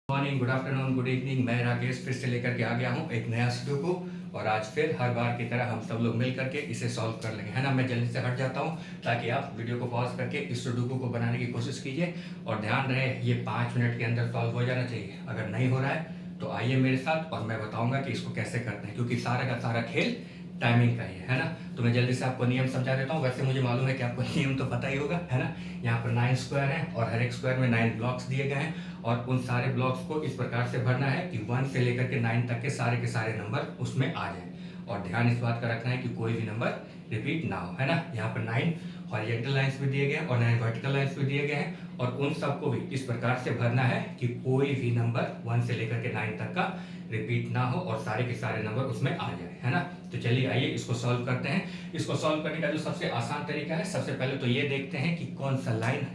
Morning, good afternoon, good evening. मैं राकेश फिर से लेकर के आ गया हूँ एक नया सुडोकू। और आज फिर हर बार की तरह हम सब लोग मिल करके इसे सॉल्व कर लेंगे, है ना। मैं जल्दी से हट जाता हूँ ताकि आप वीडियो को पॉज करके इस सुडोकू को बनाने की कोशिश कीजिए। और ध्यान रहे ये 5 मिनट के अंदर सॉल्व हो जाना चाहिए। अगर नहीं हो रहा है तो आइए मेरे साथ और मैं बताऊँगा कि इसको कैसे करते हैं, क्योंकि सारा का सारा खेल टाइमिंग का ही है ना। तो मैं जल्दी से आपको नियम समझा देता हूँ। वैसे मुझे मालूम है कि आपको नियम तो पता ही होगा, है ना। यहाँ पर 9 स्क्वायर है और हर एक स्क्वायर में 9 ब्लॉक्स दिए गए हैं और उन सारे ब्लॉक्स को इस प्रकार से भरना है कि 1 से लेकर के 9 तक के सारे नंबर उसमें आ जाए। और ध्यान इस बात का रखना है कि कोई भी नंबर रिपीट ना हो, है ना। यहाँ पर 9 हॉरिजॉन्टल लाइंस भी दिए गए हैं और 9 वर्टिकल लाइंस भी दिए गए हैं और उन सबको भी इस प्रकार से भरना है कि कोई भी नंबर 1 से लेकर के 9 तक का रिपीट ना हो और सारे के सारे नंबर उसमें आ जाए, है ना। तो चलिए आइए इसको सॉल्व करते हैं। इसको सॉल्व करने का जो सबसे आसान तरीका है, सबसे पहले तो ये देखते हैं कि कौन सा लाइन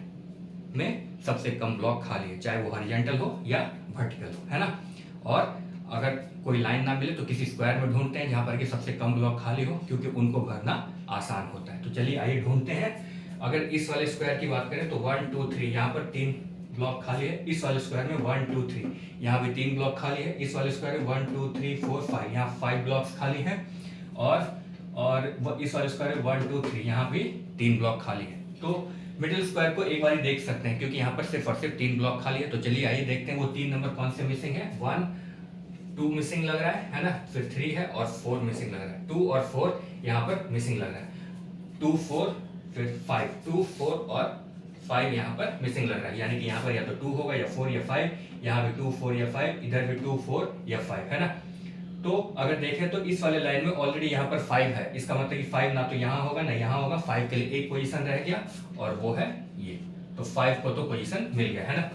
में सबसे कम ब्लॉक खाली है, चाहे वो हॉरिजॉन्टल हो या वर्टिकल हो, है ना। और अगर कोई लाइन ना मिले तो किसी स्क्वायर में ढूंढते हैं जहां पर कि सबसे कम ब्लॉक खाली हो, क्योंकि उनको भरना आसान होता है। तो चलिए आइए ढूंढते हैं। अगर इस वाले स्क्वायर की बात करें तो 1 2 3 यहाँ पर 3 ब्लॉक खाली है। इस वाले स्क्वायर में 1 2 3 यहाँ भी 3 ब्लॉक खाली है। इस वाले स्क्वायर में 1 2 3 4 5 यहाँ 5 ब्लॉक्स खाली है। और इस वाले स्क्वायर में 1 2 3 यहाँ भी 3 ब्लॉक खाली है। तो मिडिल स्क्वायर को एक बार देख सकते हैं क्योंकि यहाँ पर सिर्फ और सिर्फ 3 ब्लॉक खाली है। तो चलिए आइए देखते हैं वो 3 नंबर कौन से मिसिंग है। 1 2 मिसिंग लग रहा है ना। फिर 3 है और 4 मिसिंग लग रहा है। 2 और 4 यहाँ पर मिसिंग लग रहा है। 2 4 फिर 5 2 4 और 5 यहाँ पर मिसिंग लग रहा है, यानी कि यहाँ पर या तो 2 होगा या 4 या 5। यहाँ भी 2 4 या 5, इधर भी 2 4 या 5, है ना। तो अगर देखें तो इस वाले लाइन में ऑलरेडी यहाँ पर 5 है। इसका मतलब कि 5 ना तो यहाँ होगा ना यहाँ होगा। 5 के लिए एक पोजीशन रह गया और वो है ये। तो 5 को तो पोजीशन मिल गया, है ना,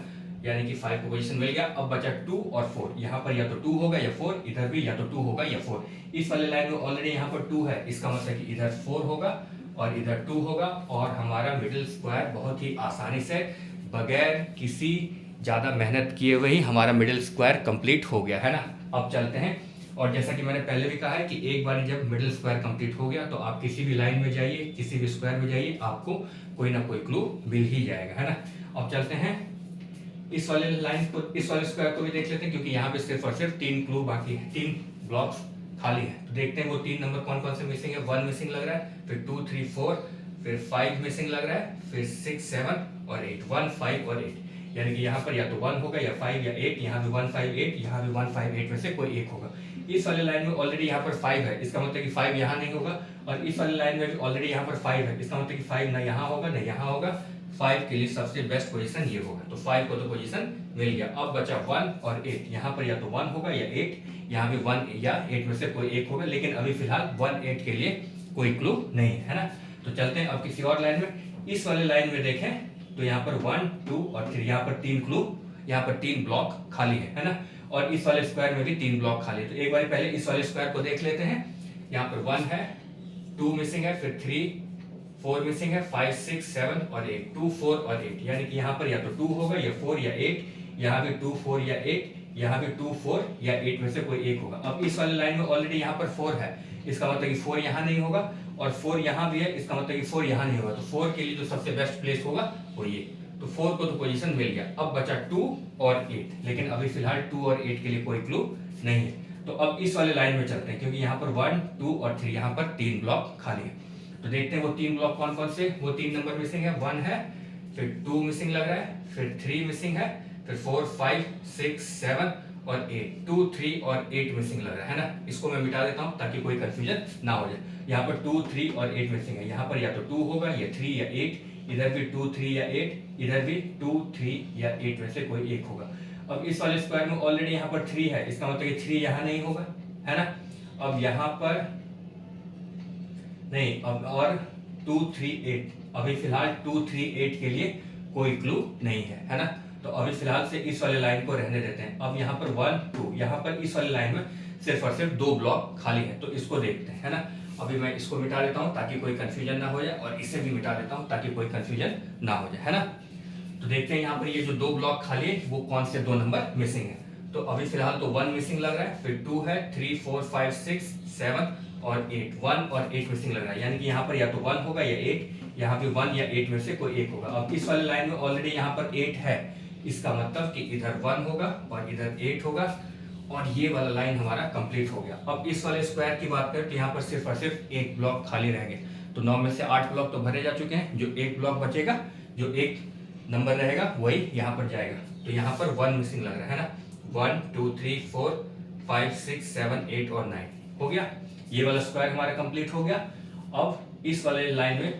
यानी कि 5 को पोजीशन मिल गया। अब बचा 2 और 4। यहाँ पर या तो 2 होगा या 4, इधर भी या तो 2 होगा या 4। इस वाले लाइन में ऑलरेडी यहाँ पर 2 है, इसका मतलब कि इधर 4 होगा और इधर 2 होगा। और हमारा मिडिल स्क्वायर बहुत ही आसानी से बगैर किसी ज्यादा मेहनत किए हुए ही हमारा मिडिल स्क्वायर कंप्लीट हो गया, है ना। अब चलते हैं। और जैसा कि मैंने पहले भी कहा है कि एक बार जब मिडिल स्क्वायर कंप्लीट हो गया तो आप किसी भी लाइन में जाइए, किसी भी स्क्वायर में जाइए, आपको कोई ना कोई क्लू मिल ही जाएगा, है ना। अब चलते हैं इस वाले लाइन को, इस वाले स्क्वायर को भी देख लेते हैं क्योंकि यहाँ पे सिर्फ और सिर्फ 3 क्लू बाकी है, 3 ब्लॉक्स खाली है। तो देखते हैं वो 3 नंबर कौन कौन से मिसिंग है। 1 मिसिंग लग रहा है, फिर 2 3 4, फिर 5 मिसिंग लग रहा है, फिर 6 7 और 8। 1 5 और 8, यानी कि यहाँ पर या तो 1 होगा या 5 या 8। यहाँ भी 1 5 8, यहाँ भी 1 5 8 में से कोई एक होगा। इस वाले लाइन में ऑलरेडी यहाँ पर 5 है, इसका मतलब कि 5 यहाँ नहीं होगा। और इस वाले लाइन में भी ऑलरेडी यहाँ पर 5 है, इसका मतलब कि 5 ना यहाँ होगा ना यहाँ होगा। 5 के लिए सबसे बेस्ट पोजीशन ये होगा। तो 5 को तो पोजीशन मिल गया। अब बचा 1 और 8। यहाँ पर या तो 1 होगा या 8, यहाँ भी 1 या 8 में से कोई एक होगा। लेकिन अभी फिलहाल 1 8 के लिए कोई क्लू नहीं है ना। तो चलते हैं अब किसी और लाइन में। इस वाले लाइन में देखें तो यहाँ पर 1 2 और 3, यहाँ पर 3 क्लू, यहाँ पर 3 ब्लॉक खाली है ना। और इस वाले स्क्वायर में भी 3 ब्लॉक खाली है। तो एक बार पहले इस वाले स्क्वायर को देख लेते हैं। यहाँ पर 1 है, 2 मिसिंग है, फिर 3 4 मिसिंग है, 5 6 7 और 8। 2 4 और 8, यानी कि यहाँ पर या तो 2 होगा या 4 या 8। यहाँ भी 2 4 या 8, यहाँ भी 2 4 या 8 में से कोई एक होगा। अब इस वाले लाइन में ऑलरेडी यहाँ पर 4 है, इसका मतलब कि 4 यहाँ नहीं होगा। और 4 यहाँ भी है, इसका मतलब कि 4 यहाँ नहीं होगा। तो 4 के लिए जो सबसे बेस्ट प्लेस होगा वो ये। तो 4 को तो पोजीशन मिल गया। अब बचा 2 और 8, लेकिन अभी फिलहाल 2 और 8 के लिए कोई क्लू नहीं है। तो अब इस वाले लाइन में चलते हैं क्योंकि यहाँ पर 1 2 और 3, यहाँ पर 3 ब्लॉक खाली है। तो देखते हैं वो 3 ब्लॉक कौन कौन से। वो 3 नंबर मिसिंग है। 1 है, फिर 2 मिसिंग लग रहा है, फिर 3 मिसिंग है, फिर 4 5 6 7 और 8। 2 3 और 8 मिसिंग लग रहा है ना। इसको मैं मिटा देता हूं ताकि कोई कंफ्यूजन ना हो जाए। यहाँ पर 2 3 और 8 मिसिंग है। यहाँ पर या तो 2 होगा या 3 या 8, इधर भी 2 3 या 8, इधर भी 2 3 या 8 में से कोई एक होगा। अब इस वाले स्क्वायर में ऑलरेडी यहाँ पर 3 है, इसका मतलब कि 3 यहाँ नहीं होगा, है ना। अब यहाँ पर नहीं, अब और 2 3 8, अभी फिलहाल 2 3 8 के लिए कोई क्लू नहीं है ना। तो अभी फिलहाल से इस वाले लाइन को रहने देते हैं। अब यहाँ पर 1 2, यहाँ पर इस वाले लाइन में सिर्फ और सिर्फ 2 ब्लॉक खाली है। तो इसको देखते हैं, है ना। अभी मैं इसको मिटा देता हूं ताकि कोई कंफ्यूजन ना हो जाए और इसे भी मिटा देता हूं ताकि कोई कंफ्यूजन ना हो जाए, है ना। तो देखते हैं यहाँ पर ये जो 2 ब्लॉक खाली है वो कौन से 2 नंबर मिसिंग है। तो अभी फिलहाल तो 1 मिसिंग लग रहा है, फिर 2 है, 3 4 5 6 7 और 8। 1 और 8 मिसिंग लग रहा है, यानी कि यहाँ पर या तो 1 होगा या 8, यहाँ पे 1 या 8 में से कोई एक होगा। अब इस वाले लाइन में ऑलरेडी यहाँ पर 8 है, इसका मतलब कि इधर 1 होगा और इधर 8 होगा और ये वाला लाइन हमारा कंप्लीट हो गया। अब इस वाले स्क्वायर की बात करें तो यहाँ पर सिर्फ और सिर्फ एक ब्लॉक खाली रह गए। तो 9 में से 8 ब्लॉक तो भरे जा चुके हैं, जो एक ब्लॉक बचेगा, जो एक नंबर रहेगा वही यहाँ पर जाएगा। तो यहाँ पर 1 मिसिंग लग रहा है ना। 1 2 3 4 5 6 7 8 और 9 हो गया। ये वाला स्क्वायर हमारा कंप्लीट हो गया। अब इस वाले लाइन में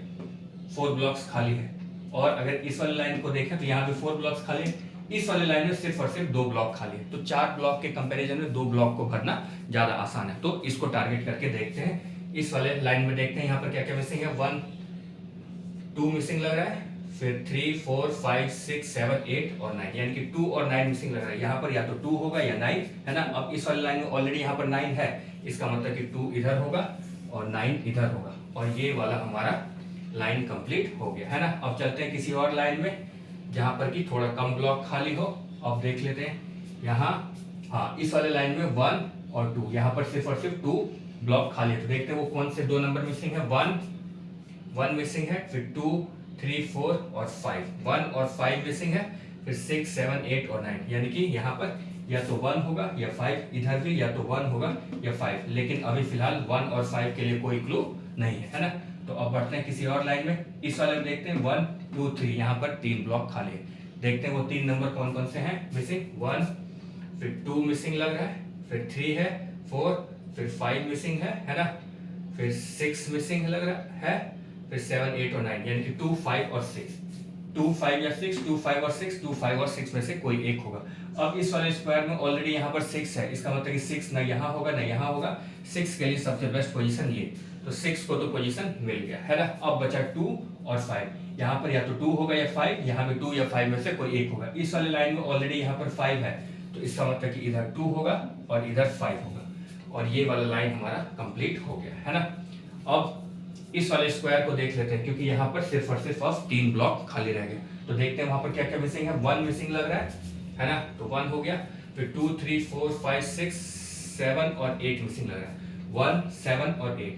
4 ब्लॉक्स खाली है और अगर इस वाले लाइन को देखें तो यहाँ भी 4 ब्लॉक्स खाली है। इस वाले लाइन में सिर्फ और सिर्फ 2 ब्लॉक खाली है। तो 4 ब्लॉक के कंपैरिजन में 2 ब्लॉक को भरना ज्यादा आसान है। तो इसको टारगेट करके देखते हैं। इस वाले लाइन में देखते हैं यहाँ पर क्या क्या मिसिंग है। 1 2 मिसिंग लग रहा है, फिर 3 4 5 6 7 8 और 9, यानी कि 2 और 9 मिसिंग लग रहा है। यहाँ पर या तो 2 होगा या 9 है ना। अब इस वाले लाइन में ऑलरेडी यहाँ पर 9 है, इसका मतलब कि 2 इधर होगा और 9 इधर होगा और ये वाला हमारा लाइन कंप्लीट हो गया है ना। अब चलते हैं किसी और लाइन में जहां पर कि थोड़ा कम ब्लॉक खाली हो। अब देख लेते हैं यहाँ, हाँ इस वाले लाइन में 1 और 2, यहाँ पर सिर्फ और सिर्फ 2 ब्लॉक खाली है। तो देखते हैं वो कौन से 2 नंबर मिसिंग है। 1 मिसिंग है, फिर 2 3 4 और 5, 1 और 5 मिसिंग है, फिर 6 7 8 और 9, यानी कि यहाँ पर या तो 1 होगा या 5, इधर भी या तो 1 होगा या 5, लेकिन अभी फिलहाल 1 और 5 के लिए कोई क्लू नहीं है ना। तो अब बढ़ते हैं किसी और लाइन में। इस वाले में देखते हैं 1 2 3, यहाँ पर 3 ब्लॉक खाली है। देखते हैं वो 3 नंबर कौन कौन से हैं मिसिंग। 1, फिर 2 मिसिंग लग रहा है, फिर 3 है, 4, फिर 5 मिसिंग है ना, फिर 6 मिसिंग लग रहा है, फिर 7 8 और 9, यानी कि 2 5 और 6, 2 5 या 6, 2 5 और 6, 2 5 और 6 में से कोई एक होगा। अब इस वाले स्क्वायर में ऑलरेडी यहाँ पर 6 है, इसका मतलब कि 6 ना यहाँ होगा ना यहाँ होगा। 6 के लिए सबसे बेस्ट पोजीशन ये, तो 6 को तो पोजीशन मिल गया है ना। अब बचा 2 और 5, यहाँ पर या तो 2 होगा या 5, यहाँ पे 2 या 5 में से कोई एक होगा। इस वाले लाइन में ऑलरेडी यहाँ पर 5 है, तो इसका मतलब कि इधर 2 होगा और इधर 5 होगा और ये वाला लाइन हमारा कंप्लीट हो गया है ना। अब इस वाले स्क्वायर को देख लेते हैं, क्योंकि यहाँ पर सिर्फ और सिर्फ 3 ब्लॉक खाली रह गए। तो देखते हैं वहां पर क्या क्या मिसिंग है। 1 मिसिंग लग रहा है ना, तो 1 हो गया, फिर 2 3 4 5 6 7 और 8 मिसिंग लग रहा है। 1 7 और 8,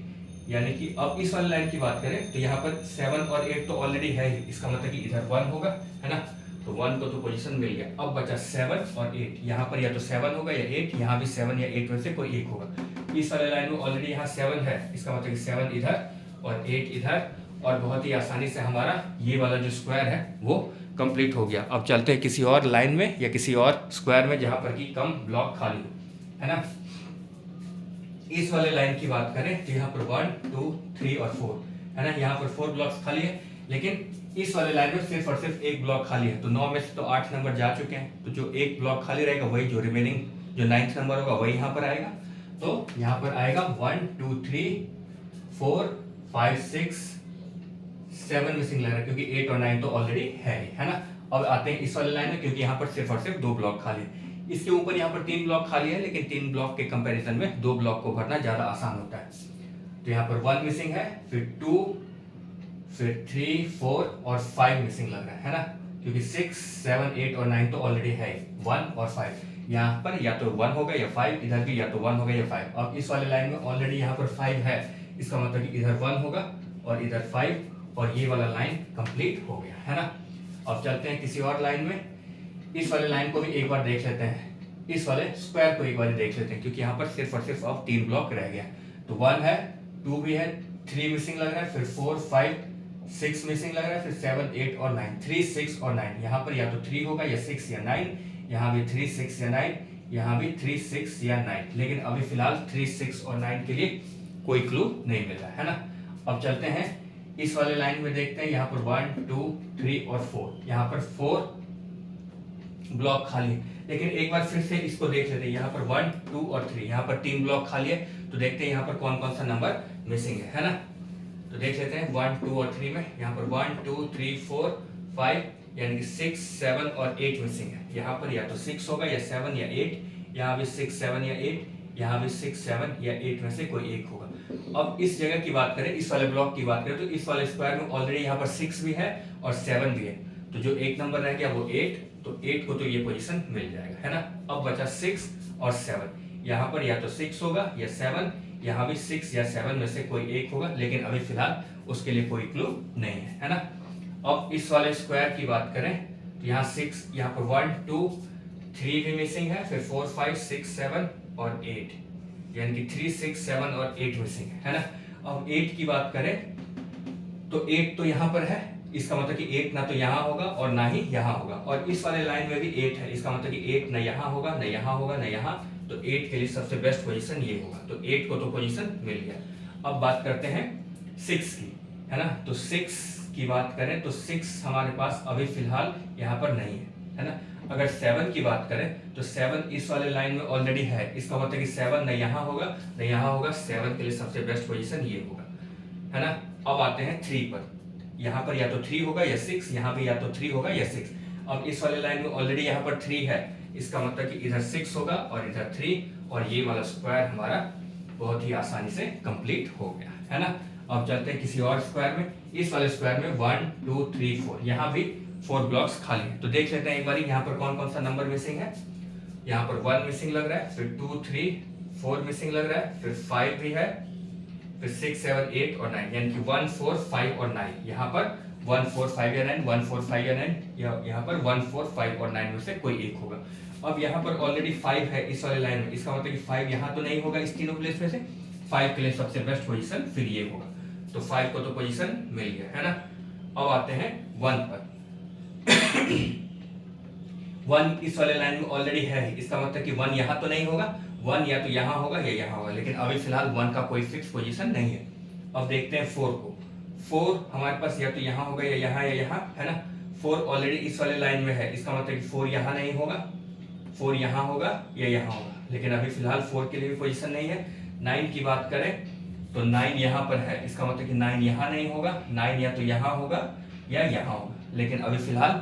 यानी कि अब इस वाली लाइन की बात करें तो यहाँ पर 7 और 8 तो ऑलरेडी है ही, इसका मतलब कि इधर 1 होगा है ना। तो 1 को तो पोजीशन मिल गया। अब बचा 7 और 8, यहाँ पर या तो 7 होगा या 8, यहाँ भी 7 या 8 में से कोई एक होगा। इस वाले लाइन में ऑलरेडी यहाँ 7 है, इसका मतलब कि 7 इधर और 8 इधर, और बहुत ही आसानी से हमारा ये वाला जो स्क्वायर है वो कंप्लीट हो गया। अब चलते हैं किसी और लाइन में या किसी और स्क्वायर में जहां पर कि कम ब्लॉक खाली हो है ना। इस वाले लाइन की बात करें तो यहाँ पर 1 2 3 और 4 है ना, यहाँ पर 4 ब्लॉक्स खाली है, लेकिन इस वाले लाइन में सिर्फ और सिर्फ एक ब्लॉक खाली है। तो 9 में से तो 8 नंबर जा चुके हैं, तो जो एक ब्लॉक खाली रहेगा वही जो रिमेनिंग जो 9th नंबर होगा वही यहाँ पर आएगा। तो यहाँ पर आएगा 1 2 3 4 5 6 7 मिसिंग लग रहा है, क्योंकि 8 और 9 तो ऑलरेडी है ना। अब आते हैं इस वाले लाइन में, क्योंकि यहाँ पर सिर्फ और सिर्फ 2 ब्लॉक खाली है। इसके ऊपर यहाँ पर 3 ब्लॉक खाली है, लेकिन 3 ब्लॉक के कंपैरिजन में 2 ब्लॉक को भरना ज्यादा आसान होता है। तो यहाँ पर 1 मिसिंग है, फिर 2, फिर 3 4 और 5 मिसिंग लग रहा है ना, क्योंकि 6 7 8 और 9 तो ऑलरेडी है, 1 और 5। यहाँ पर या तो 1 होगा या 5, इधर भी या तो 1 होगा या 5। अब इस वाले लाइन में ऑलरेडी यहाँ पर 5 है, इसका मतलब कि इधर 1 होगा और इधर 5, और ये वाला लाइन कंप्लीट हो गया है ना। अब चलते हैं किसी और लाइन में। इस वाले लाइन को भी एक बार देख लेते हैं, इस वाले स्क्वायर को एक बार देख लेते हैं, क्योंकि यहाँ पर सिर्फ और सिर्फ अब 3 ब्लॉक रह गया। तो 1 है, 2 भी है, 3 मिसिंग लग रहा है, फिर 4 5 6 मिसिंग लग रहा है, फिर 7 8 और 9, 3 6 और 9। यहाँ पर या तो 3 होगा या 6 या 9, यहाँ भी 3 6 या 9, यहाँ भी 3 6 या 9, लेकिन अभी फिलहाल 3 6 और 9 के लिए कोई क्लू नहीं मिल रहा है ना। अब चलते हैं इस वाले लाइन में, देखते हैं यहाँ पर 1 2 3 और 4, यहाँ पर 4 ब्लॉक खाली है। लेकिन एक बार फिर से इसको देख लेते हैं, यहाँ पर 1 2 और 3, यहाँ पर 3 ब्लॉक खाली है। तो देखते हैं यहाँ पर कौन कौन सा नंबर मिसिंग है ना। तो देख लेते हैं 1 2 और 3 में, यहाँ पर 1 2 3 4 5, यानी कि 6 7 और 8 मिसिंग है। यहाँ पर या तो 6 होगा या 7 या 8, यहाँ भी 6 7 या 8, यहाँ भी 6 7 या 8 में से कोई एक होगा। अब इस जगह की बात करें, इस वाले ब्लॉक की बात करें, तो इस वाले स्क्वायर में ऑलरेडी यहाँ पर 6 भी है और 7 भी है। तो जो एक नंबर रह गया वो 8, तो 8 को तो ये पोजीशन मिल जाएगा है ना। अब बचा 6 और 7, यहाँ पर या तो 6 होगा या 7, यहाँ भी 6 या 7 में से कोई एक होगा, लेकिन अभी फिलहाल उसके लिए कोई क्लू नहीं है ना। अब इस वाले स्क्वायर की बात करें तो यहाँ 6, यहाँ पर 1 2 3 भी मिसिंग है, फिर 4 5 6 7 और 8, यानी कि 3 6 7 और 8 मिसिंग है ना। अब 8 की बात करें तो 8 तो यहाँ पर है, इसका मतलब कि 8 ना तो यहाँ होगा और ना ही यहाँ होगा, और इस वाले लाइन में भी 8 है, इसका मतलब कि 8 ना यहाँ होगा, ना यहाँ होगा, ना यहाँ, तो 8 के लिए सबसे बेस्ट पोजीशन ये होगा, तो 8 को तो पोजीशन मिल गया। अब बात करते हैं 6 की, है ना। तो 6 की बात करें तो 6 हमारे पास अभी फिलहाल यहाँ पर नहीं है ना। अगर 7 की बात करें तो 7 इस वाले लाइन में ऑलरेडी है, इसका मतलब कि 7 ना यहाँ होगा, ना यहाँ होगा, 7 के लिए सबसे बेस्ट पोजीशन ये होगा, है ना। अब आते हैं 3 पर, यहाँ पर या तो 3 होगा या 6, यहाँ पे या तो 3 होगा या 6। अब इस वाले लाइन में ऑलरेडी यहाँ पर 3 है, इसका मतलब कि इधर 6 होगा और इधर 3, और ये वाला स्क्वायर हमारा बहुत ही आसानी से कंप्लीट हो गया, है ना। अब चलते हैं किसी और स्क्वायर में। इस वाले स्क्वायर में 1 2 3 4, यहाँ भी 4 ब्लॉक्स खाली है, तो देख लेते हैं एक बार यहाँ पर कौन कौन सा नंबर मिसिंग है। यहाँ पर 1 मिसिंग लग रहा है, फिर 2 3 4 मिसिंग लग रहा है, फिर 5 भी है, फिर 6 7 8 और 9, यानी कि 1 4 5 और 9, यहाँ पर 1 4 5 या 9, 1 4 5 या 9, यहाँ पर 1 4 5 और 9 में से कोई एक होगा। अब यहाँ पर ऑलरेडी 5 है इस वाले लाइन में, इसका मतलब कि 5 यहाँ तो नहीं होगा इस तीनों प्लेस में से, 5 के लिए सबसे बेस्ट पोजीशन फिर ये होगा, तो 5 को तो पोजीशन मिल गया, है ना। अब आते हैं 1 पर। 1 इस वाले लाइन में ऑलरेडी है, इसका मतलब कि 1 यहाँ तो नहीं होगा, 1 या तो यहाँ होगा या यहाँ होगा, लेकिन अभी फिलहाल 1 का कोई फिक्स पोजीशन नहीं है। अब देखते हैं 4 को। 4 हमारे पास या तो यहाँ होगा या यहाँ या यहाँ, है ना। 4 ऑलरेडी इस वाले लाइन में है, इसका मतलब कि 4 यहाँ नहीं होगा, 4 यहाँ होगा या यहाँ होगा, लेकिन अभी फिलहाल 4 के लिए भी पोजीशन नहीं है। 9 की बात करें तो 9 यहाँ पर है, इसका मतलब कि 9 यहाँ नहीं होगा, 9 या तो यहाँ होगा या यहाँ होगा, लेकिन अभी फिलहाल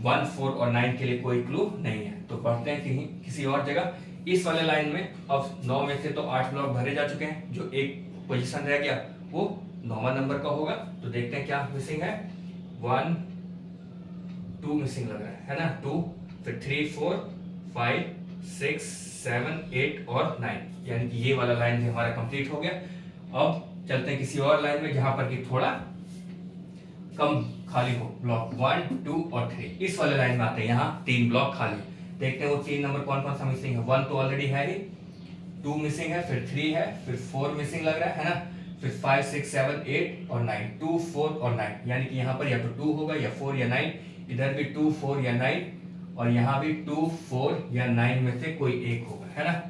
1 4 और 9 के लिए कोई क्लू नहीं है। तो पढ़ते हैं कहीं किसी और जगह। इस वाले लाइन में अब 9 में से तो 8 ब्लॉक भरे जा चुके हैं, जो एक पोजीशन रह गया वो 9वां नंबर का होगा। तो देखते हैं क्या मिसिंग है। 1 2 मिसिंग लग रहा है ना, 2, फिर 3 4 5 6 7 8 और 9, यानी कि ये वाला लाइन भी हमारा कंप्लीट हो गया। अब चलते हैं किसी और लाइन में जहां पर कि थोड़ा कम खाली हो, ब्लॉक 1 2 और 3। इस वाले लाइन में आते हैं, यहाँ 3 ब्लॉक खाली, देखते हैं वो 3 नंबर कौन कौन सा मिसिंग है। 1 तो ऑलरेडी है ही, 2 मिसिंग है, फिर 3 है, फिर 4 मिसिंग लग रहा है ना, फिर 5 6 7 8 और 9, 2 4 और 9, यानी कि यहाँ पर या तो 2 होगा या 4 या 9, इधर भी 2 4 या 9, और यहाँ भी 2 4 या 9 में से कोई एक होगा, है ना।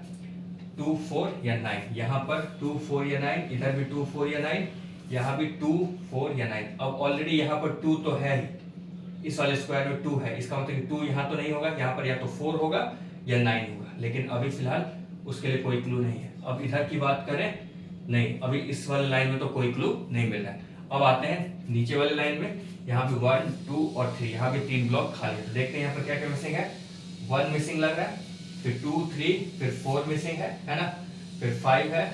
2 4 या 9, यहाँ पर 2 4 या 9, इधर भी 2 4 या 9, यहाँ भी 2 4 या 9। अब ऑलरेडी यहाँ पर 2 तो है ही, इस वाले स्क्वायर में 2 है, इसका मतलब कि 2 यहाँ तो नहीं होगा, यहाँ पर या तो 4 होगा या 9 होगा, लेकिन अभी फिलहाल उसके लिए कोई क्लू नहीं है। अब इधर की बात करें, नहीं, अभी इस वाले लाइन में तो कोई क्लू नहीं मिल रहा है। अब आते हैं नीचे वाले लाइन में, यहाँ पे 1 2 और 3, यहाँ पे 3 ब्लॉक खाली है, तो देखते हैं यहाँ पर क्या क्या मिसिंग है। 1 मिसिंग लग रहा है, फिर 2 3, फिर 4 मिसिंग है ना, फिर 5 है,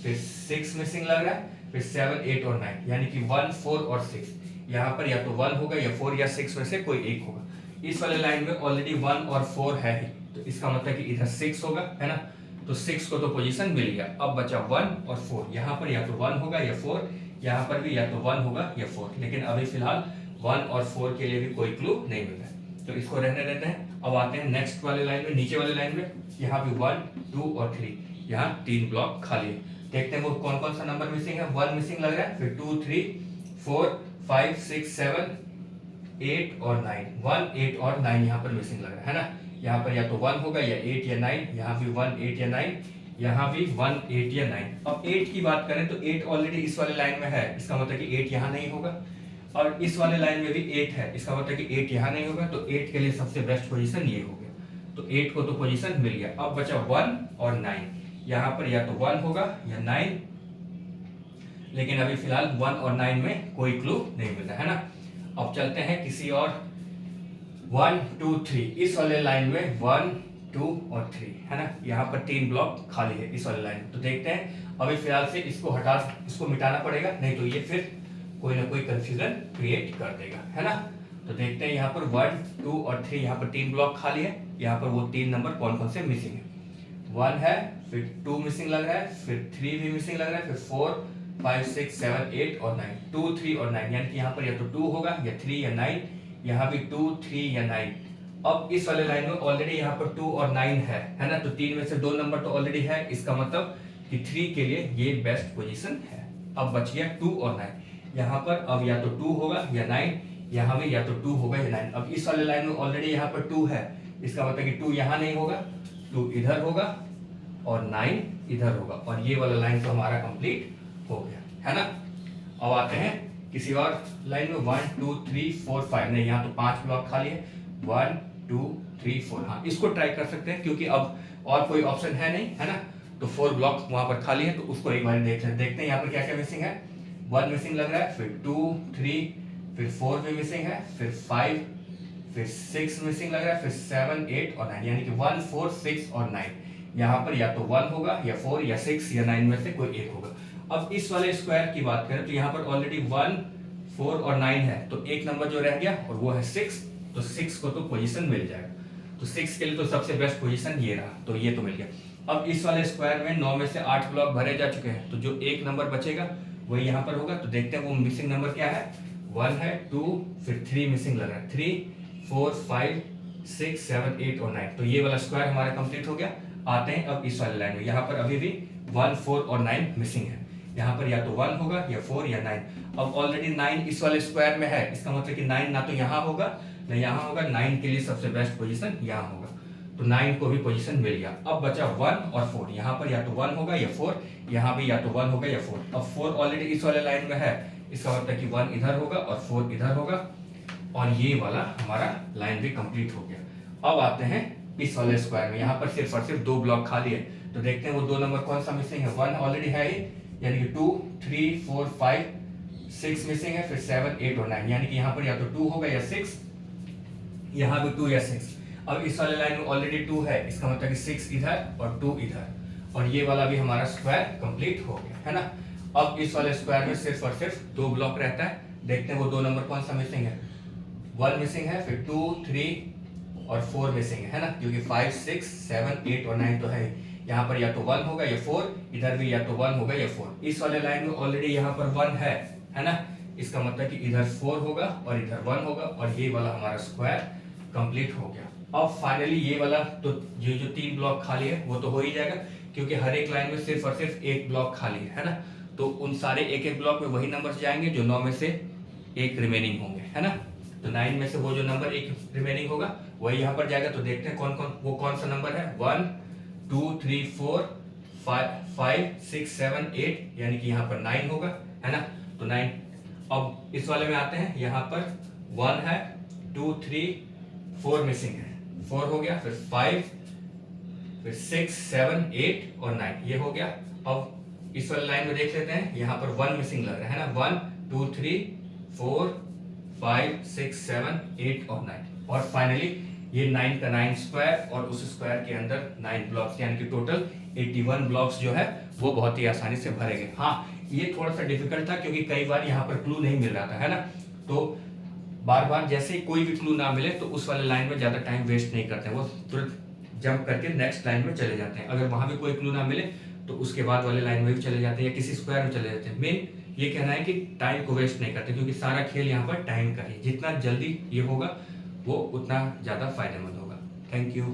फिर 6 मिसिंग लग रहा है, फिर 7 8 और 9, यानी कि 1 4 और 6, यहाँ पर या तो 1 होगा या 4 या 6 में से कोई एक होगा। इस वाले लाइन में ऑलरेडी 1 और 4 है ही, तो इसका मतलब कि इधर 6 होगा, है ना, तो 6 को तो पोजीशन मिल गया। अब बचा 1 और 4, यहाँ पर या तो 1 होगा या 4, यहाँ पर भी या तो 1 होगा या 4, लेकिन अभी फिलहाल 1 और 4 के लिए भी कोई क्लू नहीं मिल रहा है, तो इसको रहने देते हैं। अब आते हैं नेक्स्ट वाले लाइन में, नीचे वाले लाइन में, यहाँ पे 1 2 और 3, यहाँ 3 ब्लॉक खाली है, देखते हैं वो कौन कौन सा नंबर मिसिंग है। 1 मिसिंग लग रहा है, फिर 2 3 4 5 6 7 8 और 9, 1 8 और 9 यहाँ पर मिसिंग लग रहा है ना, यहाँ पर या तो 1 होगा या 8 या 9, यहाँ भी 1 8 या 9, यहाँ भी 1 8 या 9। अब 8 की बात करें तो 8 ऑलरेडी इस वाले लाइन में है, इसका मतलब कि 8 यहाँ नहीं होगा, और इस वाले लाइन में भी 8 है, इसका मतलब कि 8 यहाँ नहीं होगा, तो 8 के लिए सबसे बेस्ट पोजीशन ये हो गया, तो 8 को तो पोजीशन मिल गया। अब बचा 1 और 9, यहाँ पर या तो 1 होगा या 9, लेकिन अभी फिलहाल 1 और 9 में कोई क्लू नहीं मिल रहा है ना। अब चलते हैं किसी और 1 2 3, इस वाले लाइन में 1 2 और 3, है ना, यहाँ पर 3 ब्लॉक खाली है इस वाले लाइन में, तो देखते हैं अभी फिलहाल से इसको मिटाना पड़ेगा, नहीं तो ये फिर कोई ना कोई कंफ्यूजन क्रिएट कर देगा, है ना। तो देखते हैं यहाँ पर 1 2 और 3, यहाँ पर 3 ब्लॉक खाली है, यहाँ पर वो 3 नंबर कौन कौन से मिसिंग है। 1 है, फिर 2 मिसिंग लग रहा है, फिर 3 भी मिसिंग लग रहा है, फिर 4 5 6 7 8 और 9, 2 3 और 9, यानी कि यहाँ पर या तो 2 होगा या 3 या 9, यहाँ भी 2 3 या 9। अब इस वाले लाइन में ऑलरेडी यहाँ पर 2 और 9 है ना, तो 3 में से 2 नंबर तो ऑलरेडी है, इसका मतलब कि 3 के लिए ये बेस्ट पोजीशन है। अब बच गया 2 और 9, यहाँ पर अब या तो 2 होगा या 9, यहाँ भी या तो 2 होगा या 9। अब इस वाले लाइन में ऑलरेडी यहाँ पर 2 है, इसका मतलब कि 2 यहाँ नहीं होगा, 2 इधर होगा और 9 इधर होगा, और ये वाला लाइन तो हमारा कंप्लीट हो गया, है ना। अब आते हैं किसी और लाइन में 1 2 3 4 5, नहीं यहाँ तो 5 ब्लॉक खाली है, 1 2 3 4। हाँ, इसको ट्राई कर सकते हैं क्योंकि अब और कोई ऑप्शन है नहीं, है ना, तो 4 ब्लॉक वहां पर खाली है, तो उसको एक बार देखते हैं यहाँ पर क्या क्या मिसिंग है। 1 मिसिंग लग रहा है, फिर 2 3, फिर 4 भी मिसिंग है, फिर 5, फिर 6 मिसिंग लग रहा है, फिर 7 8 और 9, यानी कि 1 4 6 और 9। यहाँ पर या तो 1 होगा या 4 या 6 या 9 में से कोई एक होगा। अब इस वाले स्क्वायर की बात करें तो यहाँ पर ऑलरेडी 1 4 और 9 है, तो एक नंबर जो रह गया और वो है 6, तो 6 को तो पोजीशन मिल जाएगा, तो 6 के लिए तो सबसे बेस्ट पोजीशन ये रहा, तो ये तो मिल गया। अब इस वाले स्क्वायर में 9 में से 8 ब्लॉक भरे जा चुके हैं, तो जो एक नंबर बचेगा वही यहाँ पर होगा, तो देखते हैं वो मिसिंग नंबर क्या है। 1 है, 2, फिर 3 मिसिंग लग रहा है, 3 4 5 6 7 8 और 9, तो ये वाला स्क्वायर हमारा कंप्लीट हो गया। आते हैं अब इस वाले लाइन में, यहाँ पर अभी भी 1 4 और 9 मिसिंग है, यहाँ पर या तो 1 होगा या 4 या 9। अब ऑलरेडी 9 इस वाले स्क्वायर में है, इसका मतलब कि 9 ना तो यहाँ होगा ना यहाँ होगा, 9 के लिए सबसे बेस्ट पोजीशन यहाँ होगा, तो 9 को भी पोजीशन मिल गया। अब बचा 1 और 4, यहाँ पर या तो 1 होगा या 4, यहाँ भी या तो 1 होगा या 4। अब 4 ऑलरेडी इस वाले लाइन में है, इसका मतलब कि 1 इधर होगा और 4 इधर होगा, और ये वाला हमारा लाइन भी कंप्लीट हो गया। अब आते हैं इस वाले स्क्वायर में, यहाँ पर सिर्फ और सिर्फ 2 ब्लॉक खाली है, तो देखते हैं वो 2 नंबर कौन सा मिसिंग है। 1 ऑलरेडी है ही, यानी कि 2 3 4 5 6 मिसिंग है, फिर 7 8 और 9, यानी कि यहाँ पर या तो 2 होगा या 6, यहाँ भी 2 या 6। अब इस वाले लाइन में ऑलरेडी 2 है, इसका मतलब कि 6 इधर और 2 इधर, और ये वाला भी हमारा स्क्वायर कंप्लीट हो गया, है ना। अब इस वाले स्क्वायर में सिर्फ और सिर्फ 2 ब्लॉक रहता है, देखते हैं वो 2 नंबर कौन सा मिसिंग है। 1 मिसिंग है, फिर 2 3 और 4 मिसिंग है ना, क्योंकि 5 6 7 8 और 9 तो है, यहाँ पर या तो 1 होगा या 4, इधर भी या तो 1 होगा या 4। इस वाले लाइन में ऑलरेडी यहाँ पर 1 है ना, इसका मतलब कि इधर 4 होगा और इधर 1 होगा, और ये वाला हमारा स्क्वायर कंप्लीट हो गया। अब फाइनली ये वाला तो ये जो 3 ब्लॉक खाली है वो तो हो ही जाएगा, क्योंकि हर एक लाइन में सिर्फ और सिर्फ 1 ब्लॉक खाली है ना, तो उन सारे एक एक ब्लॉक में वही नंबर जाएंगे जो 9 में से 1 रिमेनिंग होंगे, है ना। तो 9 में से वो जो नंबर 1 रिमेनिंग होगा वही यहाँ पर जाएगा, तो देखते हैं कौन सा नंबर है। 1 2 3 4 5 6 7 8, यानी कि यहाँ पर 9 होगा, है ना, तो 9। अब इस वाले में आते हैं, यहाँ पर 1 है, 2 3 4 मिसिंग है, 4 हो गया, फिर 5, फिर 6 7 8 और 9, ये हो गया। अब इस वाले लाइन में देख लेते हैं, यहाँ पर 1 मिसिंग लग रहा है ना, 1 2 3 4 5 6 7 8 और 9, और फाइनली ये 9 का 9 स्क्वायर और उस स्क्वायर के अंदर 9 ब्लॉक्स, यानी कि टोटल 81 ब्लॉक्स जो है वो बहुत ही आसानी से भरे गए। हाँ, ये थोड़ा सा डिफिकल्ट था क्योंकि कई बार यहाँ पर क्लू नहीं मिल रहा था, है ना, तो बार बार जैसे ही कोई भी क्लू ना मिले तो उस वाले लाइन में ज्यादा टाइम वेस्ट नहीं करते हैं, वो तुरंत जंप करके नेक्स्ट लाइन में चले जाते हैं। अगर वहां भी कोई क्लू ना मिले तो उसके बाद वाले लाइन में भी चले जाते हैं या किसी स्क्वायर में चले जाते हैं। मेन ये कहना है कि टाइम को वेस्ट नहीं करते, क्योंकि सारा खेल यहाँ पर टाइम का है, जितना जल्दी ये होगा वो उतना ज्यादा फायदेमंद होगा। Thank you.